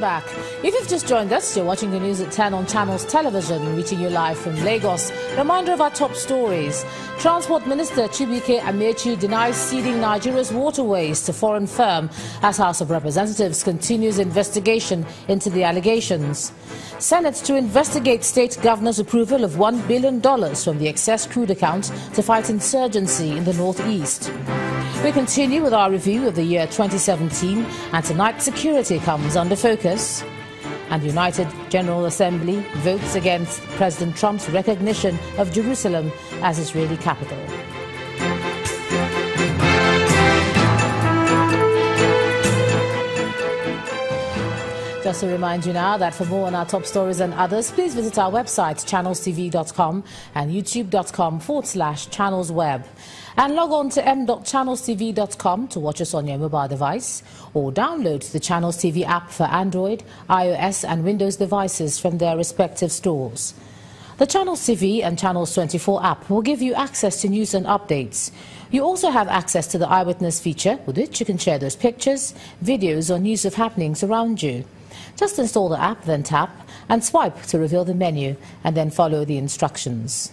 back. If you've just joined us, you're watching the news at 10 on Channels Television, reaching you live from Lagos. Reminder of our top stories. Transport Minister Chibuike Amechi denies ceding Nigeria's waterways to foreign firm as House of Representatives continues investigation into the allegations. Senate to investigate state governor's approval of $1 billion from the excess crude account to fight insurgency in the northeast. We continue with our review of the year 2017, and tonight security comes under focus. And the United General Assembly votes against President Trump's recognition of Jerusalem as Israeli capital. Just to remind you now that for more on our top stories and others, please visit our website, channelstv.com and youtube.com/channelsweb. And log on to m.channelstv.com to watch us on your mobile device, or download the Channels TV app for Android, iOS and Windows devices from their respective stores. The Channels TV and Channels 24 app will give you access to news and updates. You also have access to the Eyewitness feature, with which you can share those pictures, videos or news of happenings around you. Just install the app, then tap and swipe to reveal the menu, and then follow the instructions.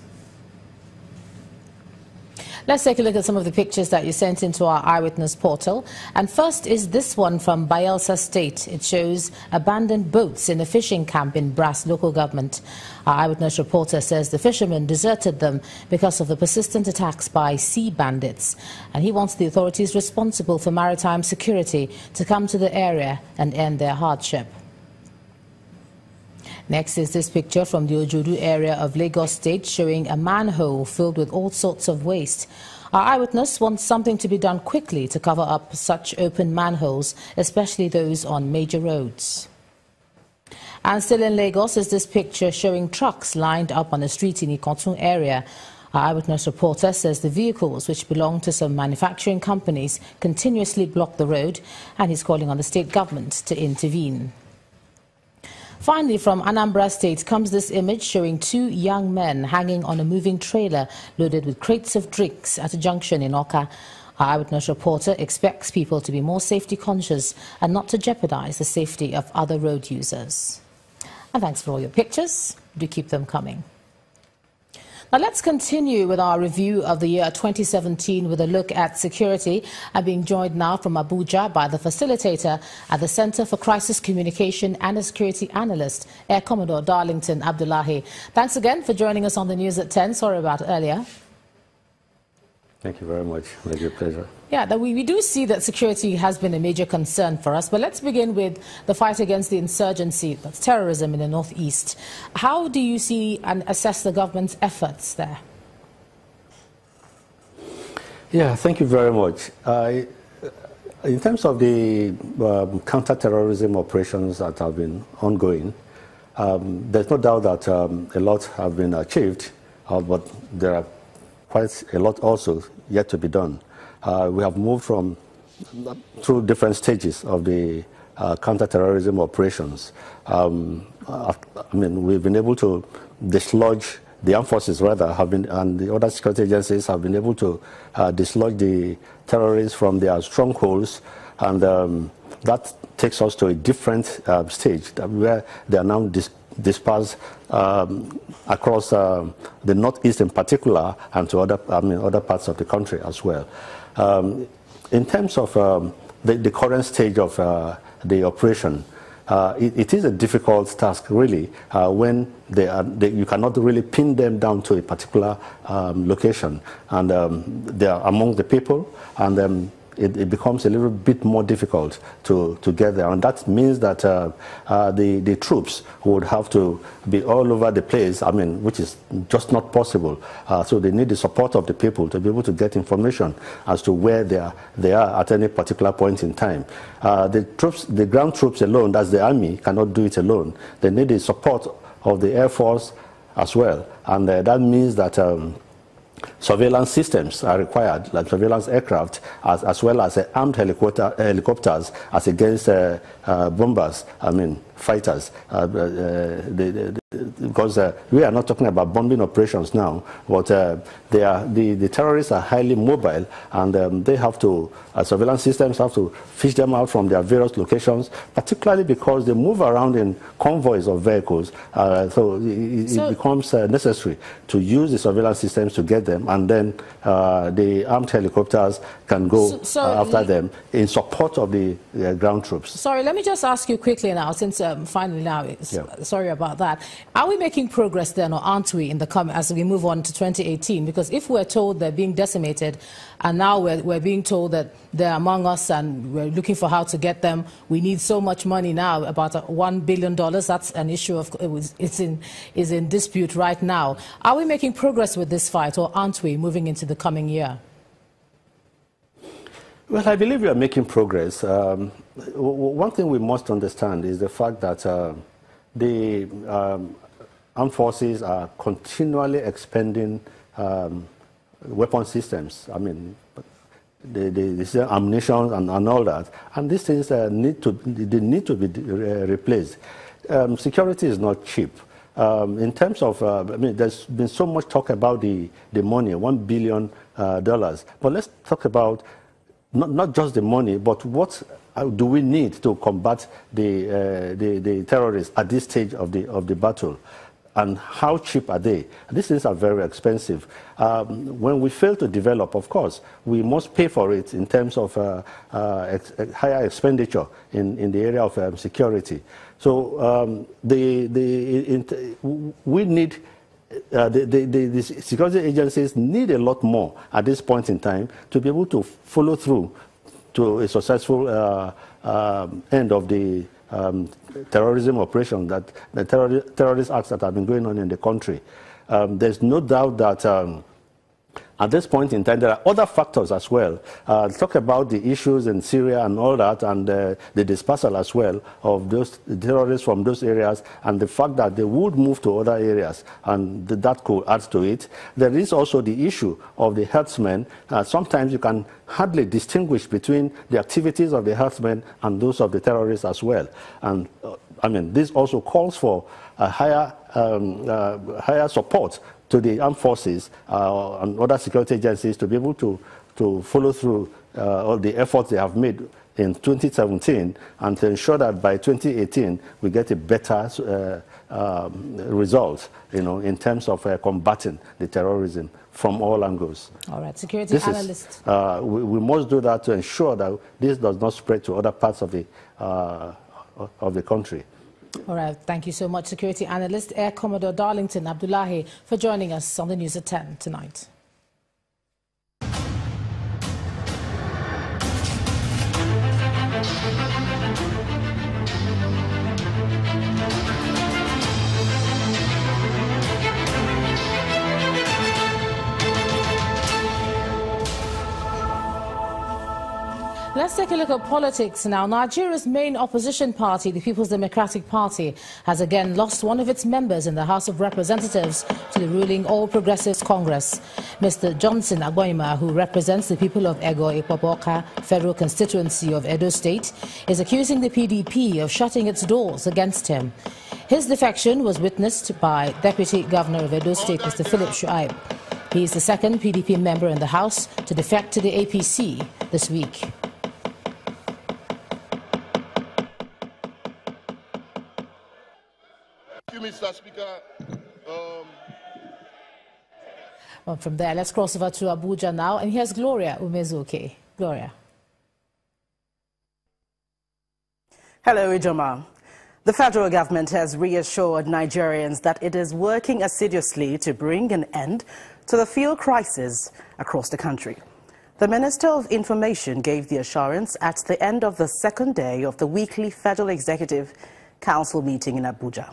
Let's take a look at some of the pictures that you sent into our Eyewitness portal. And first is this one from Bayelsa State. It shows abandoned boats in a fishing camp in Brass local government. Our Eyewitness reporter says the fishermen deserted them because of the persistent attacks by sea bandits. And he wants the authorities responsible for maritime security to come to the area and end their hardship. Next is this picture from the Ojodu area of Lagos State, showing a manhole filled with all sorts of waste. Our Eyewitness wants something to be done quickly to cover up such open manholes, especially those on major roads. And still in Lagos is this picture showing trucks lined up on a street in Ikontun area. Our Eyewitness reporter says the vehicles, which belong to some manufacturing companies, continuously block the road, and he's calling on the state government to intervene. Finally, from Anambra State comes this image showing two young men hanging on a moving trailer loaded with crates of drinks at a junction in Oka. Our Eyewitness reporter expects people to be more safety conscious and not to jeopardize the safety of other road users. And thanks for all your pictures. Do keep them coming. Now let's continue with our review of the year 2017 with a look at security. I'm being joined now from Abuja by the facilitator at the Center for Crisis Communication and a security analyst, Air Commodore Darlington Abdullahi. Thanks again for joining us on the news at 10. Sorry about earlier. Thank you very much. It was a pleasure. Yeah, we do see that security has been a major concern for us, but let's begin with the fight against the insurgency, that's terrorism in the northeast. How do you see and assess the government's efforts there? Yeah, thank you very much. In terms of the counter-terrorism operations that have been ongoing, there's no doubt that a lot have been achieved, but there are quite a lot also yet to be done. We have moved through different stages of the counter-terrorism operations. We've been able to dislodge, the armed forces rather, and the other security agencies have been able to dislodge the terrorists from their strongholds, and that takes us to a different stage where they are now dispersed across the northeast in particular, and to other parts of the country as well. In terms of the current stage of the operation, it is a difficult task really when you cannot really pin them down to a particular location, and they are among the people, and it becomes a little bit more difficult to get there. And that means that the troops would have to be all over the place, which is just not possible. So they need the support of the people to be able to get information as to where they are at any particular point in time. The ground troops alone, that's the army, cannot do it alone. They need the support of the Air Force as well. And that means that surveillance systems are required, like surveillance aircraft, as well as armed helicopters as against bombers, fighters. because we are not talking about bombing operations now, but the terrorists are highly mobile, and they have to, surveillance systems have to fish them out from their various locations, particularly because they move around in convoys of vehicles. So it becomes necessary to use the surveillance systems to get them, and then the armed helicopters can go after them in support of the ground troops. Sorry, let me just ask you quickly now, since finally now, sorry about that. Are we making progress then, or aren't we, in the as we move on to 2018? Because if we're told they're being decimated, and now we're being told that they're among us and we're looking for how to get them, we need so much money now, about $1 billion. That's an issue of is in dispute right now. Are we making progress with this fight, or aren't we, moving into the coming year? Well, I believe we are making progress. One thing we must understand is the fact that the armed forces are continually expending weapon systems. I mean, the ammunition and all that, and these things need to be replaced. Security is not cheap. In terms of, I mean, there's been so much talk about the money, $1 billion, but let's talk about not just the money, but what do we need to combat the terrorists at this stage of the battle, and how cheap are they? These things are very expensive. When we fail to develop, of course, we must pay for it in terms of higher expenditure in the area of security. So we need. The security agencies need a lot more at this point in time to be able to follow through to a successful end of the terrorism operation, that the terrorist acts that have been going on in the country. There's no doubt that at this point in time, there are other factors as well. Talk about the issues in Syria and all that, and the dispersal as well of those terrorists from those areas, and the fact that they would move to other areas, and that could add to it. There is also the issue of the herdsmen. Sometimes you can hardly distinguish between the activities of the herdsmen and those of the terrorists as well. And I mean, this also calls for a higher support to the armed forces and other security agencies to be able to follow through all the efforts they have made in 2017, and to ensure that by 2018 we get a better result, in terms of combating the terrorism from all angles. All right, security analyst. We must do that to ensure that this does not spread to other parts of the country. All right, thank you so much, security analyst Air Commodore Darlington Abdullahi, for joining us on the News at 10 tonight. Let's take a look at politics now. Nigeria's main opposition party, the People's Democratic Party, has again lost one of its members in the House of Representatives to the ruling All Progressives Congress. Mr. Johnson Agboima, who represents the people of Ego-Ipoboka Federal Constituency of Edo State, is accusing the PDP of shutting its doors against him. His defection was witnessed by Deputy Governor of Edo State, Mr. Philip Shuaib. He is the second PDP member in the House to defect to the APC this week. Mr. Speaker. Well, from there, let's cross over to Abuja now, and here's Gloria Umezuke. Gloria. Hello, Ijoma. The federal government has reassured Nigerians that it is working assiduously to bring an end to the fuel crisis across the country. The Minister of Information gave the assurance at the end of the second day of the weekly Federal Executive Council meeting in Abuja.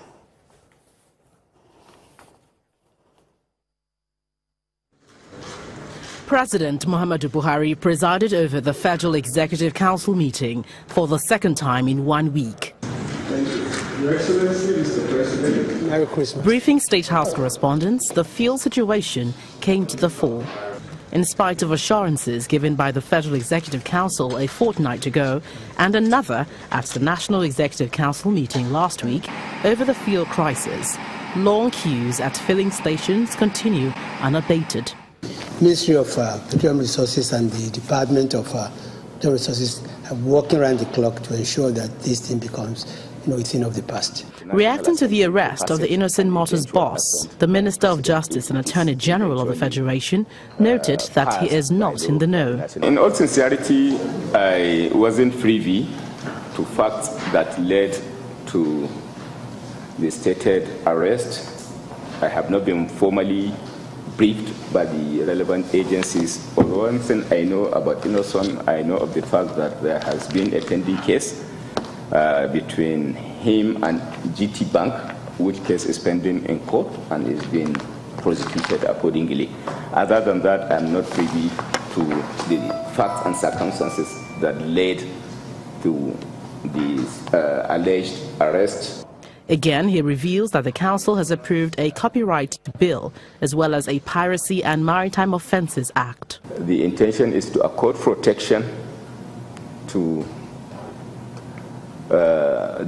President Muhammadu Buhari presided over the Federal Executive Council meeting for the second time in 1 week. Thank you. Your Excellency, Mr. President. Merry Christmas. Briefing State House correspondents, the fuel situation came to the fore. in spite of assurances given by the Federal Executive Council a fortnight ago and another at the National Executive Council meeting last week over the fuel crisis. Long queues at filling stations continue unabated. Ministry of Petroleum Resources and the Department of Petroleum Resources are working around the clock to ensure that this thing becomes a thing of the past. Reacting to the arrest of the Innocent Motors boss, the Minister of Justice and Attorney General of the Federation noted that he is not in the know. In all sincerity, I wasn't privy to facts that led to the stated arrest. I have not been formally briefed by the relevant agencies. But one thing I know about Innocent, I know of the fact that there has been a pending case between him and GT Bank, which case is pending in court and is being prosecuted accordingly. Other than that, I'm not privy to the facts and circumstances that led to the alleged arrest. Again, he reveals that the Council has approved a copyright bill as well as a Piracy and Maritime Offences Act. The intention is to accord protection to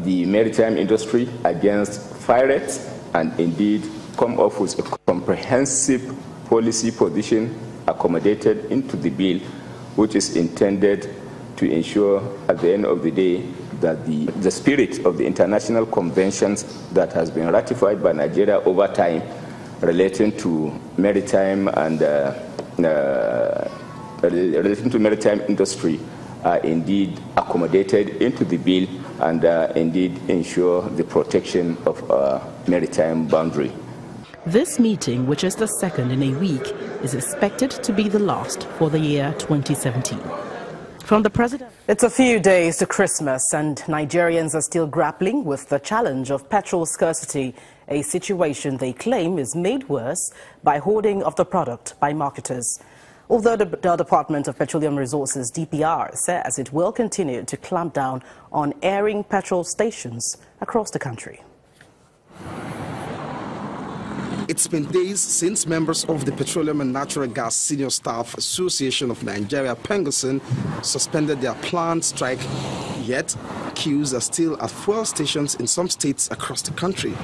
the maritime industry against pirates and indeed come up with a comprehensive policy position accommodated into the bill, which is intended to ensure at the end of the day that the spirit of the international conventions that has been ratified by Nigeria over time relating to maritime and relating to maritime industry are indeed accommodated into the bill and indeed ensure the protection of our maritime boundary. This meeting, which is the second in a week, is expected to be the last for the year 2017. From the President. It's a few days to Christmas and Nigerians are still grappling with the challenge of petrol scarcity, a situation they claim is made worse by hoarding of the product by marketers. Although the Department of Petroleum Resources, DPR, says it will continue to clamp down on airing petrol stations across the country. It's been days since members of the Petroleum and Natural Gas Senior Staff Association of Nigeria, Pengusin, suspended their planned strike, yet queues are still at fuel stations in some states across the country.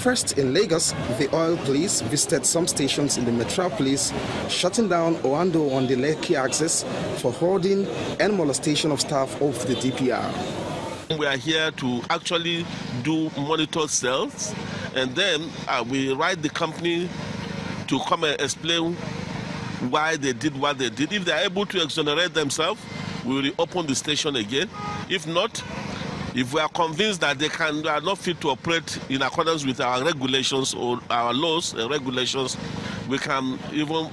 First in Lagos, the oil police visited some stations in the metropolis, shutting down Oando on the Lekki axis for hoarding and molestation of staff of the DPR. We are here to actually do monitor sales, and then we write the company to come and explain why they did what they did. If they are able to exonerate themselves, we will reopen the station again. If not, if we are convinced that they are not fit to operate in accordance with our regulations or our laws and regulations, we can even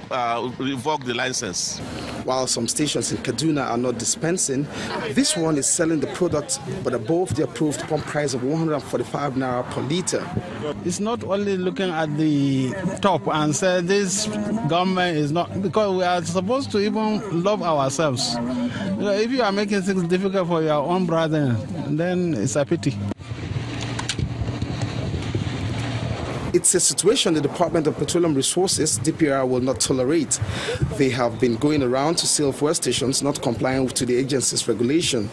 revoke the license. While some stations in Kaduna are not dispensing, this one is selling the product but above the approved pump price of 145 naira per litre. It's not only looking at the top and say this government is not, because we are supposed to even love ourselves. If you are making things difficult for your own brother, then it's a pity. It's a situation the Department of Petroleum Resources, DPR, will not tolerate. They have been going around to sell fuel stations not complying to the agency's regulation.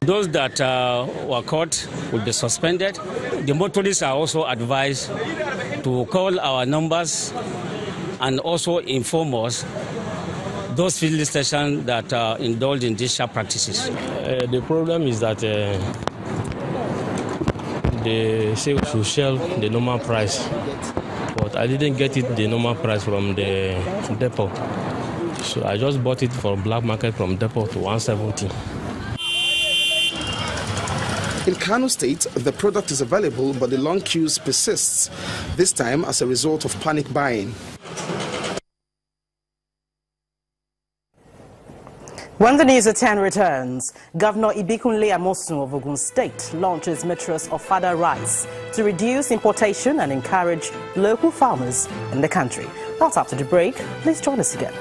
Those that were caught will be suspended. The motorists are also advised to call our numbers and also inform us those filling stations that indulge in these sharp practices. The problem is that they say we should sell the normal price, but I didn't get it the normal price from the depot. So I just bought it from black market from depot to 170. In Kano State, the product is available, but the long queues persists, this time as a result of panic buying. When the news at 10 returns, Governor Ibikunle Amosun of Ogun State launches Mistress of Fada Rice to reduce importation and encourage local farmers in the country. That's after the break. Please join us again.